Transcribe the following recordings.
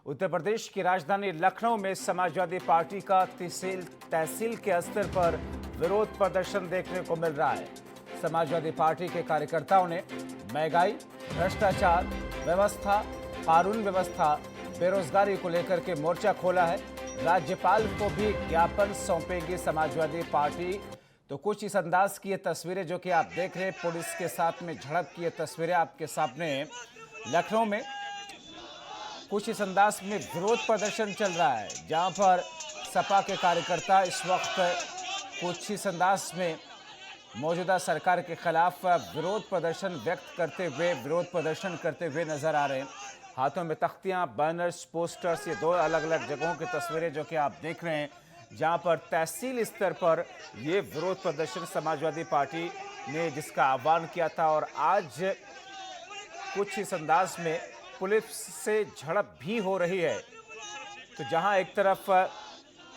उत्तर प्रदेश की राजधानी लखनऊ में समाजवादी पार्टी का तहसील के स्तर पर विरोध प्रदर्शन देखने को मिल रहा है। समाजवादी पार्टी के कार्यकर्ताओं ने महंगाई, भ्रष्टाचार, व्यवस्था, कानून व्यवस्था, बेरोजगारी को लेकर के मोर्चा खोला है। राज्यपाल को भी ज्ञापन सौंपेगी समाजवादी पार्टी। तो कुछ इस अंदाज की ये तस्वीरें जो कि आप देख रहे हैं, पुलिस के साथ में झड़प की ये तस्वीरें आपके सामने लखनऊ में कुछ इस अंदाज में विरोध प्रदर्शन चल रहा है, जहां पर सपा के कार्यकर्ता इस वक्त कुछ इस अंदाज में मौजूदा सरकार के खिलाफ विरोध प्रदर्शन करते हुए नजर आ रहे हैं। हाथों में तख्तियां, बैनर्स, पोस्टर्स, ये दो अलग अलग जगहों की तस्वीरें जो कि आप देख रहे हैं, जहां पर तहसील स्तर पर ये विरोध प्रदर्शन समाजवादी पार्टी ने जिसका आह्वान किया था। और आज कुछ इस अंदाज में पुलिस से झड़प भी हो रही है। तो जहां एक तरफ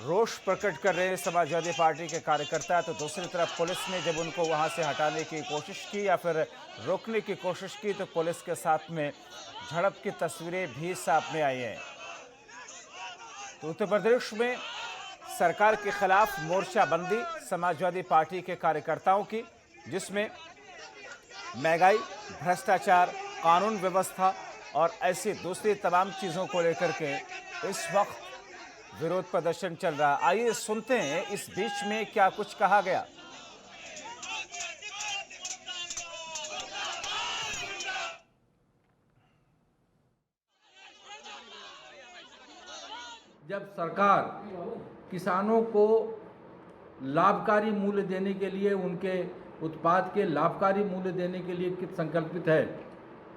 रोष प्रकट कर रहे हैं समाजवादी पार्टी के कार्यकर्ता, तो दूसरी तरफ पुलिस ने जब उनको वहां से हटाने की कोशिश की या फिर रोकने की कोशिश की, तो पुलिस के साथ में झड़प की तस्वीरें भी सामने आई हैं। तो उत्तर प्रदेश में सरकार के खिलाफ मोर्चाबंदी समाजवादी पार्टी के कार्यकर्ताओं की, जिसमें महंगाई, भ्रष्टाचार, कानून व्यवस्था और ऐसी दूसरी तमाम चीजों को लेकर के इस वक्त विरोध प्रदर्शन चल रहा है। आइए सुनते हैं इस बीच में क्या कुछ कहा गया। जब सरकार किसानों को लाभकारी मूल्य देने के लिए, उनके उत्पाद के लाभकारी मूल्य देने के लिए कित संकल्पित है,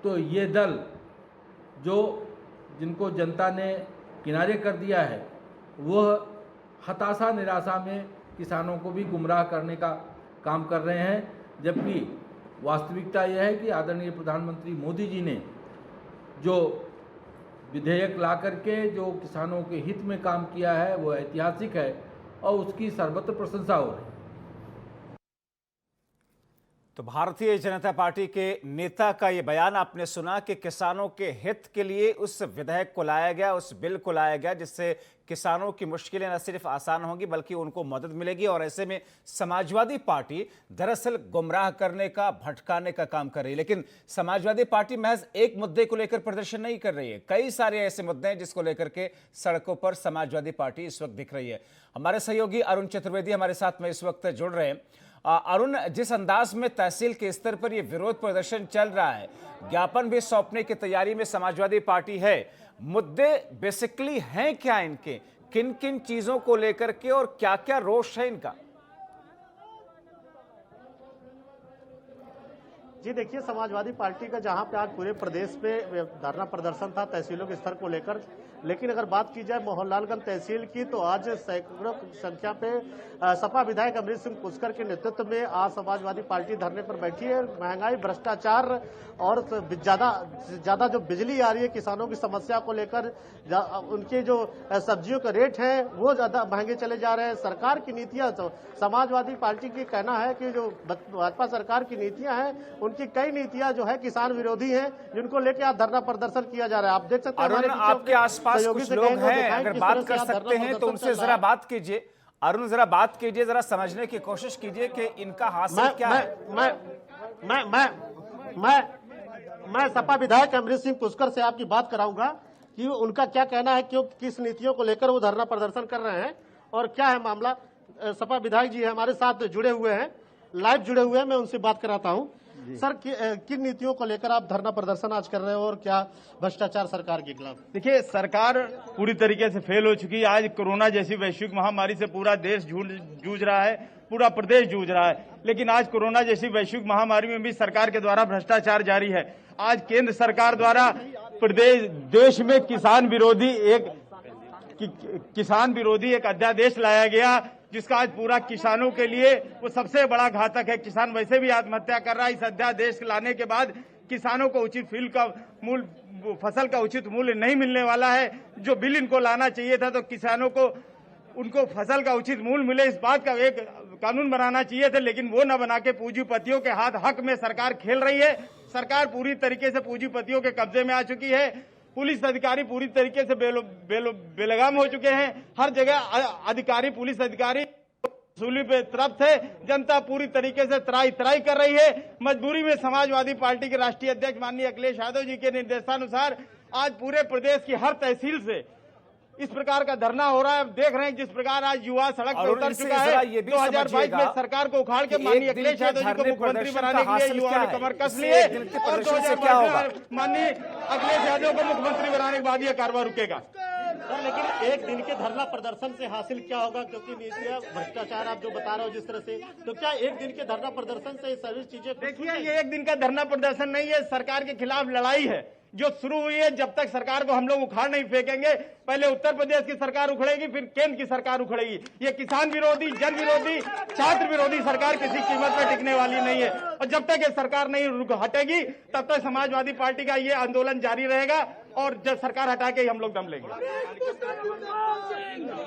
तो ये दल जिनको जनता ने किनारे कर दिया है, वह हताशा निराशा में किसानों को भी गुमराह करने का काम कर रहे हैं। जबकि वास्तविकता यह है कि आदरणीय प्रधानमंत्री मोदी जी ने जो विधेयक ला करके जो किसानों के हित में काम किया है, वो ऐतिहासिक है और उसकी सर्वत्र प्रशंसा हो रही है। तो भारतीय जनता पार्टी के नेता का ये बयान आपने सुना कि किसानों के हित के लिए उस विधेयक को लाया गया, उस बिल को लाया गया, जिससे किसानों की मुश्किलें न सिर्फ आसान होंगी बल्कि उनको मदद मिलेगी। और ऐसे में समाजवादी पार्टी दरअसल गुमराह करने का, भटकाने का काम कर रही है। लेकिन समाजवादी पार्टी महज एक मुद्दे को लेकर प्रदर्शन नहीं कर रही है, कई सारे ऐसे मुद्दे हैं जिसको लेकर के सड़कों पर समाजवादी पार्टी इस वक्त दिख रही है। हमारे सहयोगी अरुण चतुर्वेदी हमारे साथ में इस वक्त जुड़ रहे हैं। अरुण, जिस अंदाज में तहसील के स्तर पर यह विरोध प्रदर्शन चल रहा है, ज्ञापन भी सौंपने की तैयारी में समाजवादी पार्टी है, मुद्दे बेसिकली हैं क्या इनके, किन किन चीजों को लेकर के और क्या क्या रोष है इनका? जी देखिए, समाजवादी पार्टी का जहां पे आज पूरे प्रदेश में धरना प्रदर्शन था तहसीलों के स्तर को लेकर, लेकिन अगर बात की जाए मोहनलालगंज तहसील की, तो आज सैकड़ों संख्या पे सपा विधायक अमरीश सिंह पुष्कर के नेतृत्व में आज समाजवादी पार्टी धरने पर बैठी है। महंगाई, भ्रष्टाचार और ज्यादा जो बिजली आ रही है किसानों की समस्या को लेकर, उनके जो सब्जियों के रेट हैं वो ज्यादा महंगे चले जा रहे हैं। सरकार की नीतियां, तो समाजवादी पार्टी की कहना है कि जो भाजपा सरकार की नीतियां हैं, उनकी कई नीतियां जो है किसान विरोधी हैं, जिनको लेकर आज धरना प्रदर्शन किया जा रहा है। आप देख सकते हैं आपके आसपास कुछ लोग हैं, अगर बात कर सकते हैं तो उनसे जरा बात कीजिए। अरुण, जरा बात कीजिए, जरा समझने की कोशिश कीजिए कि इनका हासिल क्या है। मैं सपा विधायक अमरीश सिंह पुष्कर से आपकी बात कराऊंगा कि उनका क्या कहना है, क्यों किस नीतियों को लेकर वो धरना प्रदर्शन कर रहे हैं और क्या है मामला। सपा विधायक जी हमारे साथ जुड़े हुए हैं, लाइव जुड़े हुए हैं, मैं उनसे बात कराता हूं। सर, किन नीतियों को लेकर आप धरना प्रदर्शन आज कर रहे हो और क्या भ्रष्टाचार सरकार के खिलाफ? देखिए, सरकार पूरी तरीके से फेल हो चुकी है। आज कोरोना जैसी वैश्विक महामारी से पूरा देश जूझ रहा है, पूरा प्रदेश जूझ रहा है, लेकिन आज कोरोना जैसी वैश्विक महामारी में भी सरकार के द्वारा भ्रष्टाचार जारी है। आज केंद्र सरकार द्वारा देश में किसान विरोधी एक अध्यादेश लाया गया, जिसका आज पूरा किसानों के लिए वो सबसे बड़ा घातक है। किसान वैसे भी आत्महत्या कर रहा है। इस अध्यादेश लाने के बाद किसानों को उचित फसल का उचित मूल्य नहीं मिलने वाला है। जो बिल इनको लाना चाहिए था, तो किसानों को उनको फसल का उचित मूल्य मिले, इस बात का एक कानून बनाना चाहिए था, लेकिन वो न बना के पूंजीपतियों के हक में सरकार खेल रही है। सरकार पूरी तरीके से पूंजीपतियों के कब्जे में आ चुकी है। पुलिस अधिकारी पूरी तरीके से बेलगाम हो चुके हैं। हर जगह अधिकारी, पुलिस अधिकारी वसूली पे तरफ थे। जनता पूरी तरीके से त्राई त्राई कर रही है। मजबूरी में समाजवादी पार्टी के राष्ट्रीय अध्यक्ष माननीय अखिलेश यादव जी के निर्देशानुसार आज पूरे प्रदेश की हर तहसील से इस प्रकार का धरना हो रहा है। देख रहे हैं जिस प्रकार आज युवा सड़क पर उतर चुका है। 2022 में सरकार को उखाड़ के माननीय अखिलेश यादव जी को मुख्यमंत्री बनाने के लिए युवाओं ने कमर कस ली है और 2022 में माननीय अखिलेश यादव को मुख्यमंत्री बनाने के बाद यह कार्रवाई रुकेगा। लेकिन एक दिन के धरना प्रदर्शन से हासिल क्या होगा, क्योंकि नीतियां भ्रष्टाचार आप जो बता रहे हो जिस तरह से, तो क्या एक दिन के धरना प्रदर्शन से सभी चीजें? देखिए, ये एक दिन का धरना प्रदर्शन नहीं है, सरकार के खिलाफ लड़ाई है जो शुरू हुई है। जब तक सरकार को हम लोग उखाड़ नहीं फेंकेंगे, पहले उत्तर प्रदेश की सरकार उखड़ेगी, फिर केंद्र की सरकार उखड़ेगी। ये किसान विरोधी, जन विरोधी, छात्र विरोधी सरकार किसी कीमत पर टिकने वाली नहीं है। और जब तक ये सरकार नहीं हटेगी तब तक समाजवादी पार्टी का ये आंदोलन जारी रहेगा और जब सरकार हटा के ही हम लोग दम लेंगे।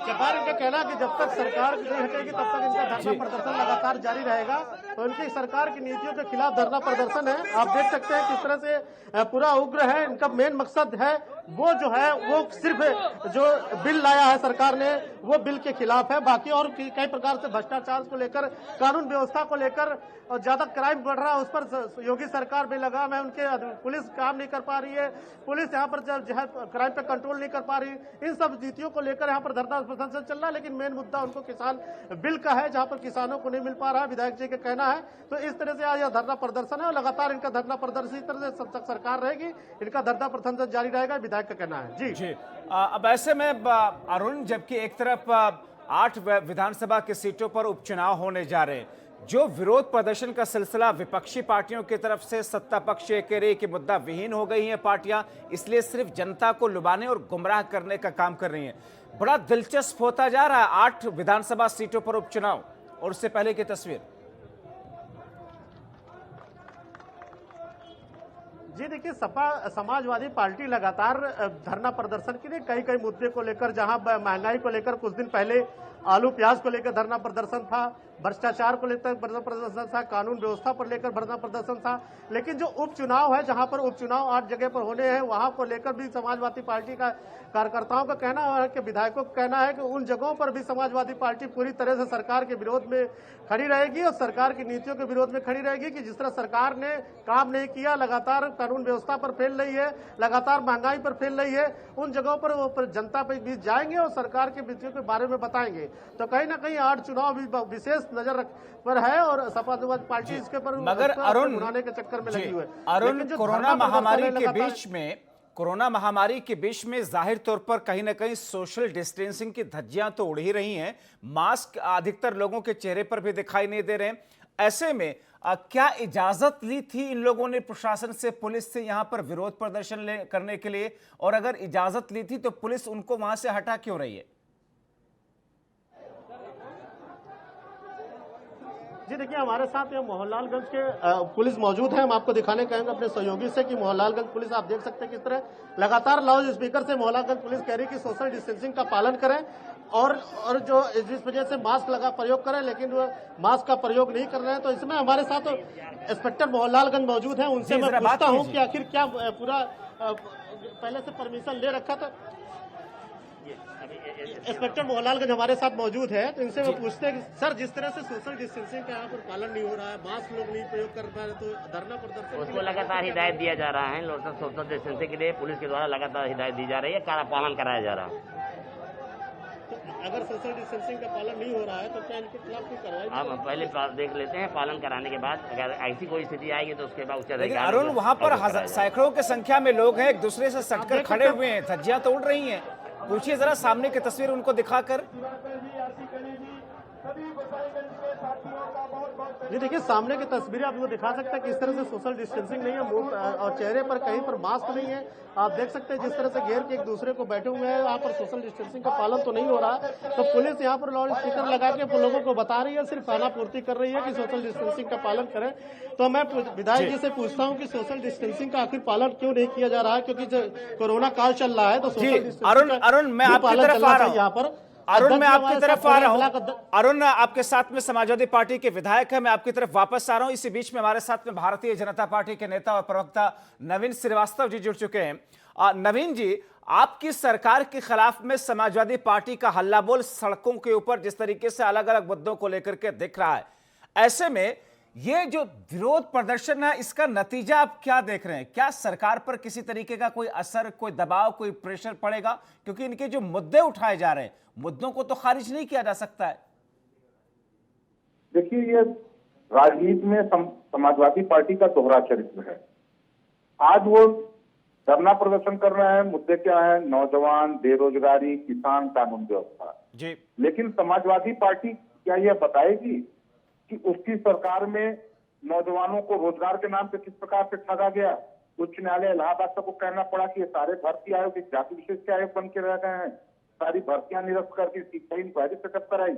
जब्बार का कहना कि जब तक सरकार नहीं हटेगी तब तक इनका धरना प्रदर्शन लगातार जारी रहेगा। तो इनकी सरकार की नीतियों के खिलाफ धरना प्रदर्शन है। आप देख सकते हैं किस तरह से पूरा उग्र है। इनका मेन मकसद है वो जो है वो सिर्फ जो बिल लाया है सरकार ने वो बिल के खिलाफ है। बाकी और कई प्रकार से भ्रष्टाचार को लेकर, कानून व्यवस्था को लेकर और ज्यादा क्राइम बढ़ रहा है उस पर योगी सरकार बेलगाम है। उनके पुलिस काम नहीं कर पा रही है, पुलिस यहाँ पर जो है क्राइम पे कंट्रोल नहीं कर पा रही। इन सब नीतियों को लेकर यहाँ पर धरना प्रदर्शन चल रहा है। लेकिन मेन मुद्दा उनको किसान बिल का है, जहाँ पर किसानों को नहीं मिल पा रहा है, विधायक जी का कहना है। तो इस तरह से आज यह धरना प्रदर्शन है और लगातार इनका धरना प्रदर्शन इस तरह से जब तक सरकार रहेगी इनका धरना प्रदर्शन जारी रहेगा, विधायक का कहना है। जी अब ऐसे में अरुण, जबकि एक तरफ 8 विधानसभा की सीटों पर उपचुनाव होने जा रहे हैं, जो विरोध प्रदर्शन का सिलसिला विपक्षी पार्टियों की तरफ से सत्ता पक्ष ये कह रही है कि मुद्दा विहीन हो गई हैं पार्टियां, इसलिए सिर्फ जनता को लुभाने और गुमराह करने का काम कर रही हैं। बड़ा दिलचस्प होता जा रहा है 8 विधानसभा सीटों पर उपचुनाव और उससे पहले की तस्वीर। जी देखिए, सपा समाजवादी पार्टी लगातार धरना प्रदर्शन के लिए कई मुद्दे को लेकर, जहां महंगाई को लेकर कुछ दिन पहले आलू प्याज को लेकर धरना प्रदर्शन था, भ्रष्टाचार को लेकर धरना प्रदर्शन था, कानून व्यवस्था पर लेकर धरना प्रदर्शन था। लेकिन जो उपचुनाव है, जहां पर उपचुनाव 8 जगह पर होने हैं, वहां को लेकर भी समाजवादी पार्टी का कार्यकर्ताओं का कहना है कि विधायकों का कहना है कि उन जगहों पर भी समाजवादी पार्टी पूरी तरह से सरकार के विरोध में खड़ी रहेगी और सरकार की नीतियों के विरोध में खड़ी रहेगी कि जिस तरह सरकार ने काम नहीं किया, लगातार कानून व्यवस्था पर फेल रही है, लगातार महंगाई पर फेल रही है, उन जगहों पर वो जनता पे बीच जाएंगे और सरकार के विषयों के बारे में बताएंगे। तो कहीं ना कहीं 8 चुनाव भी विशेष नजर पर है और समाजवादी पार्टी इसके पर मगर अरुण बनाने के चक्कर में लगी हुई है। अरुण, कोरोना महामारी के बीच में जाहिर तौर पर कहीं ना कहीं सोशल डिस्टेंसिंग की धज्जियां तो उड़ ही रही हैं, मास्क अधिकतर लोगों के चेहरे पर भी दिखाई नहीं दे रहे हैं। ऐसे में क्या इजाजत ली थी इन लोगों ने प्रशासन से, पुलिस से यहां पर विरोध प्रदर्शन करने के लिए? और अगर इजाजत ली थी तो पुलिस उनको वहां से हटा क्यों रही है? जी देखिए, हमारे साथ ये मोहनलालगंज के पुलिस मौजूद है। हम आपको दिखाने कहेंगे अपने सहयोगी से कि मोहनलालगंज पुलिस, आप देख सकते हैं किस तरह लगातार लाउड स्पीकर से मोहनलालगंज पुलिस कह रही है कि सोशल डिस्टेंसिंग का पालन करें और जो जिस वजह से मास्क लगा प्रयोग करें, लेकिन वो मास्क का प्रयोग नहीं कर रहे हैं। तो इसमें हमारे साथ इंस्पेक्टर मोहनलालगंज मौजूद है, उनसे मैं पूछता हूँ कि आखिर क्या पूरा पहले से परमिशन ले रखा था। इंस्पेक्टर मोहनलालगंज हमारे साथ मौजूद है, तो इनसे वो पूछते हैं कि सर, जिस तरह से सोशल डिस्टेंसिंग का यहाँ पर पालन नहीं हो रहा है, मास्क लोग नहीं प्रयोग कर पा रहे, तो धरना प्रदर्शन उसको लगातार हिदायत दिया जा रहा है। सोशल डिस्टेंसिंग के लिए पुलिस के द्वारा लगातार हिदायत दी जा रही है, पालन कराया जा रहा है। अगर सोशल डिस्टेंसिंग का पालन नहीं हो रहा है तो क्या इनके खिलाफ कोई कार्रवाई? हम पहले देख लेते हैं, पालन कराने के बाद अगर ऐसी कोई स्थिति आएगी तो उसके बाद उच्च लेकिन अरुण, वहां पर सैकड़ों की संख्या में लोग हैं, एक दूसरे से सटकर खड़े हुए हैं, धज्जियां तो उड़ रही हैं। पूछिए जरा सामने की तस्वीर उनको दिखाकर। जी देखिए, सामने की तस्वीरें आपको दिखा सकते हैं कि इस तरह से सोशल डिस्टेंसिंग नहीं है, मुंह और चेहरे पर कहीं पर मास्क नहीं है। आप देख सकते हैं जिस तरह से घेर के एक दूसरे को बैठे हुए हैं, यहाँ पर सोशल डिस्टेंसिंग का पालन तो नहीं हो रहा। तो पुलिस यहाँ पर लाउड स्पीकर लगा के लोगों को बता रही है, सिर्फ खाना पूर्ति कर रही है कि सोशल डिस्टेंसिंग का पालन करें। तो मैं विधायक जी से पूछता हूँ कि सोशल डिस्टेंसिंग का आखिर पालन क्यों नहीं किया जा रहा है, क्योंकि कोरोना काल चल रहा है तो सोशल डिस्टेंसिंग अरुण, मैं आपकी तरफ आ रहा हूँ। यहाँ पर अरुण, मैं अध्यक्ष आपकी हमारे तरफ साथ आ रहा पूरे हूं। ब्लॉक अरुण, आपके साथ में समाजवादी पार्टी के विधायक है, मैं आपकी तरफ वापस आ रहा हूं। इसी बीच में हमारे साथ में भारतीय जनता पार्टी के नेता और प्रवक्ता नवीन श्रीवास्तव जी जुड़ चुके हैं। नवीन जी, आपकी सरकार के खिलाफ में समाजवादी पार्टी का हल्ला बोल सड़कों के ऊपर जिस तरीके से अलग अलग मुद्दों को लेकर के दिख रहा है, ऐसे में ये जो विरोध प्रदर्शन है, इसका नतीजा आप क्या देख रहे हैं? क्या सरकार पर किसी तरीके का कोई असर, कोई दबाव, कोई प्रेशर पड़ेगा? क्योंकि इनके जो मुद्दे उठाए जा रहे हैं, मुद्दों को तो खारिज नहीं किया जा सकता है। देखिए, ये राजनीति में समाजवादी पार्टी का दोहरा चरित्र है। आज वो धरना प्रदर्शन कर रहे हैं, मुद्दे क्या है? नौजवान, बेरोजगारी, किसान, कानून व्यवस्था। जी। लेकिन समाजवादी पार्टी क्या यह बताएगी कि उसकी सरकार में नौजवानों को रोजगार के नाम पे किस प्रकार से ठगा गया? उच्च न्यायालय इलाहाबाद तक को कहना पड़ा कि ये सारे भर्ती आयोग एक जाति विशेष के आयोग बन के रह गए हैं, सारी भर्तियां निरस्त करके सीबीआई इंक्वायरी सेटअप कराई।